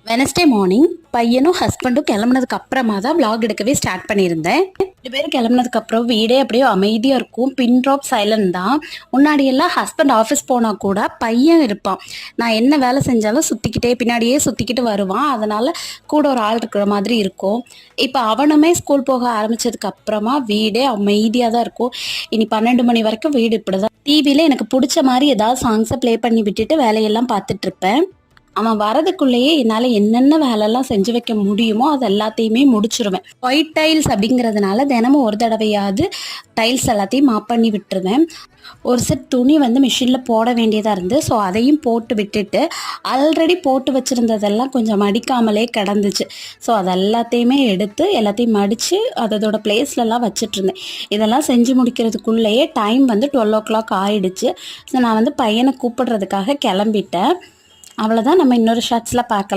Wednesday morning பையனும் ஹஸ்பண்டும் கிளம்புனதுக்கு அப்புறமா தான் vlog எடுக்கவே ஸ்டார்ட் பண்ணியிருந்தேன். 2 பேரும் கிளம்புனதுக்கு அப்புறம் வீடே அப்படியே அமைதியாக இருக்கும். பின் ட்ராப் சைலண்ட் தான். முன்னாடியெல்லாம் ஹஸ்பண்ட் ஆஃபீஸ் போனால் கூட பையன் இருப்பான். நான் என்ன வேலை செஞ்சாலும் சுற்றிக்கிட்டே பின்னாடியே சுற்றிக்கிட்டு வருவான். அதனால் கூட ஒரு ஆள் இருக்கிற மாதிரி இருக்கும். இப்போ அவனுமே ஸ்கூல் போக ஆரம்பித்ததுக்கு அப்புறமா வீடே அமைதியாக தான் இருக்கும். இனி 12 மணி வரைக்கும் வீடு இப்படி தான். டிவியில் எனக்கு பிடிச்ச மாதிரி ஏதாவது சாங்ஸை ப்ளே பண்ணி விட்டுட்டு வேலையெல்லாம் பார்த்துட்ருப்பேன். அவன் வரதுக்குள்ளேயே என்னால் என்னென்ன வேலைலாம் செஞ்சு வைக்க முடியுமோ அது எல்லாத்தையுமே முடிச்சிருவேன். ஒயிட் டைல்ஸ் அப்படிங்கிறதுனால தினமும் ஒரு தடவையாவது டைல்ஸ் எல்லாத்தையும் மாப் பண்ணி விட்டுருவேன். ஒரு செட் துணி மிஷினில் போட வேண்டியதாக இருந்து, ஸோ அதையும் போட்டு விட்டுட்டு ஆல்ரெடி போட்டு வச்சுருந்ததெல்லாம் கொஞ்சம் மடிக்காமலே கிடந்துச்சு. ஸோ அது எல்லாத்தையுமே எடுத்து எல்லாத்தையும் மடித்து அதோட பிளேஸ்லலாம் வச்சிட்ருந்தேன். இதெல்லாம் செஞ்சு முடிக்கிறதுக்குள்ளேயே டைம் 12 o'clock ஆயிடுச்சு. ஸோ நான் பையனை கூப்பிடுறதுக்காக கிளம்பிட்டேன். அவ்வளோதான். நம்ம இன்னொரு ஷார்ட்ஸில் பார்க்கலாம்.